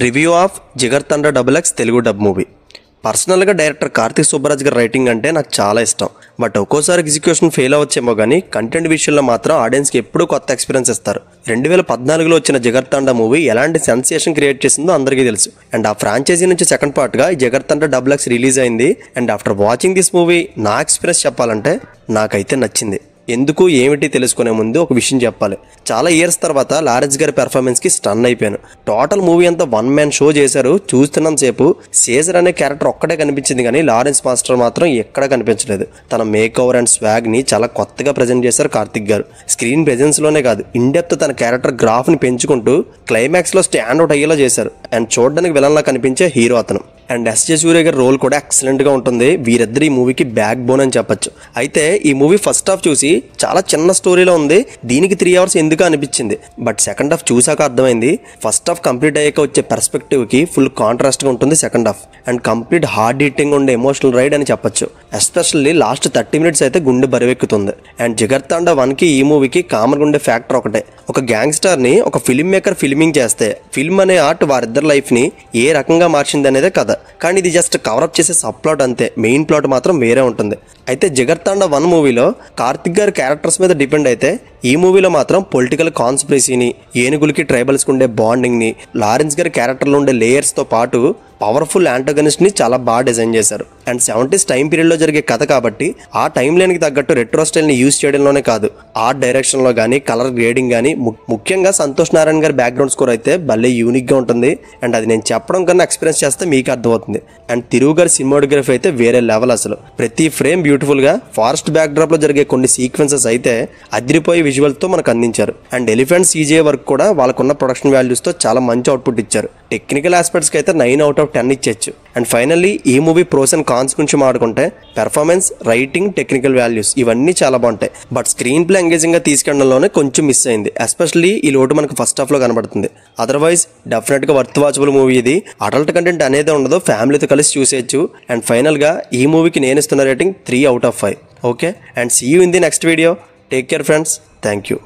Review of Jigarthanda XX Telugu dub movie. పర్సనల్గా director Karthik Subbaraj గారి writing అంటే నాకు చాలా ఇష్టం. బట్ ఒక్కోసారి ఎగ్జిక్యూషన్ ఫెయిల్ అవ్వచ్చేమో కానీ కంటెంట్ విషయంలో మాత్రం ఆడియన్స్కి ఎప్పుడూ కొత్త ఎక్స్పీరియన్స్ ఇస్తారు. 2014లో వచ్చిన జిగర్తండ మూవీ ఎలాంటి సెన్సేషన్ క్రియేట్ చేసిందో అందరికీ తెలుసు. అండ్ ఆ ఫ్రాంచైజీ నుంచి సెకండ్ పార్ట్గా ఈ జిగర్తండ XX రిలీజ్ అయింది. And after watching this movie నా ఎక్స్పీరియన్స్ చెప్పాలంటే నాకైతే నచ్చింది. ఎందుకు ఏమిటి తెలుసుకునే ముందు ఒక విషయం చెప్పాలి. చాలా ఇయర్స్ తర్వాత లారెన్స్ గారి పెర్ఫార్మెన్స్కి స్టన్ అయిపోయాను. టోటల్ మూవీ అంతా వన్ మ్యాన్ షో చేశారు. చూస్తున్నంత సేపు సీజర్ అనే క్యారెక్టర్ ఒక్కడే కనిపించింది కానీ లారెన్స్ మాస్టర్ మాత్రం ఎక్కడా కనిపించలేదు. తన మేక్ ఓవర్ అండ్ స్వాగ్ని చాలా కొత్తగా ప్రజెంట్ చేశారు కార్తిక్ గారు. స్క్రీన్ ప్రెజెన్స్లోనే కాదు, ఇన్డెప్త్ తన క్యారెక్టర్ గ్రాఫ్ని పెంచుకుంటూ క్లైమాక్స్లో స్టాండ్ అవుట్ అయ్యేలా చేశారు. అండ్ చూడడానికి విలన్లా కనిపించే హీరో అతను. అండ్ ఎస్జే సూర్య గారి రోల్ కూడా ఎక్సలెంట్గా ఉంటుంది. వీరిద్దరు ఈ మూవీకి బ్యాక్ బోన్ అని చెప్పొచ్చు. అయితే ఈ మూవీ ఫస్ట్ హాఫ్ చూసి చాలా చిన్న స్టోరీలో ఉంది, దీనికి 3 hours ఎందుకు అనిపించింది. బట్ సెకండ్ హాఫ్ చూసాక అర్థమైంది ఫస్ట్ హాఫ్ కంప్లీట్ అయ్యాక వచ్చే పర్స్పెక్టివ్కి ఫుల్ కాంట్రాస్ట్గా ఉంటుంది second half. And complete hard heating ఉండే ఎమోషనల్ రైడ్ అని చెప్పొచ్చు. ఎస్పెషల్లీ లాస్ట్ 30 minutes అయితే గుండె బరువెక్కుతుంది. అండ్ జిగర్తండ 1కి ఈ మూవీకి కామన్గా ఉండే ఫ్యాక్టర్ ఒకటే, ఒక గ్యాంగ్స్టర్ని ఒక ఫిల్మ్ మేకర్ ఫిల్మింగ్ చేస్తే ఫిల్మ్ అనే ఆర్ట్ వారిద్దరి లైఫ్ని ఏ రకంగా మార్చింది అనేదే కథ. కానీ ఇది జస్ట్ కవరప్ చేసే సబ్ ప్లాట్ అంతే, మెయిన్ ప్లాట్ మాత్రం వేరే ఉంటుంది. అయితే జిగర్తండ 1 మూవీలో కార్తిక్ గారి క్యారెక్టర్స్ మీద డిపెండ్ అయితే ఈ మూవీలో మాత్రం పొలిటికల్ కాన్స్పిరసీని, ఏనుగులకి ట్రైబల్స్కి ఉండే బాండింగ్ని, లారెన్స్ గారి క్యారెక్టర్లో ఉండే లేయర్స్తో పాటు పవర్ఫుల్ యాంటగనిస్ట్ని చాలా బాగా డిజైన్ చేశారు. అండ్ 70s టైం పీరియడ్లో జరిగే కథ కాబట్టి ఆ టైం లైన్కి తగ్గట్టు రెట్రో స్టైల్ని యూజ్ చేయడంలోనే కాదు, ఆర్ట్ డైరెక్షన్లో కానీ కలర్ గ్రేడింగ్ కానీ, ముఖ్యంగా సంతోష్ నారాయణ గారి బ్యాక్గ్రౌండ్ స్కోర్ అయితే భలే యూనిక్గా ఉంటుంది. అండ్ అది నేను చెప్పడం కన్నా ఎక్స్పీరియన్స్ చేస్తే మీకు అర్థమవుతుంది. అండ్ తిరుగు గారి సినిమాటోగ్రఫీ అయితే వేరే లెవెల్. అసలు ప్రతి ఫ్రేమ్ బ్యూటిఫుల్గా, ఫారెస్ట్ బ్యాక్డ్రాప్లో జరిగే కొన్ని సీక్వెన్సెస్ అయితే అదిరిపోయే విజువల్తో మనకు అందించారు. అండ్ ఎలిఫెంట్ CGI వర్క్ కూడా వాళ్ళకున్న ప్రొడక్షన్ వాల్యూస్తో చాలా మంచి అవుట్పుట్ ఇచ్చారు. టెక్నికల్ ఆస్పెక్ట్స్కి అయితే 9 out of 10 ఇచ్చేచ్చు. అండ్ ఫైనల్లీ ఈ మూవీ ప్రోస్ అండ్ కాన్స్ గురించి మాట్లాడుకుంటే పెర్ఫార్మెన్స్, రైటింగ్, టెక్నికల్ వాల్యూస్ ఇవన్నీ చాలా బాగుంటాయి. బట్ స్క్రీన్ ప్లే ఎంగేజింగ్గా తీసుకెళ్లడంలోనే కొంచెం మిస్ అయింది. ఎస్పెషల్లీ ఈ లోటు మనకు ఫస్ట్ హాఫ్లో కనబడుతుంది. అదర్వైజ్ డెఫినెట్గా వర్త్ వాచబుల్ మూవీ ఇది. అడల్ట్ కంటెంట్ అనేది ఉండదు, ఫ్యామిలీతో కలిసి చూసేయచ్చు. అండ్ ఫైనల్గా ఈ మూవీకి నేను ఇస్తున్న rating 3 out of 5. Okay, and see you in the next video. Take care friends. Thank you.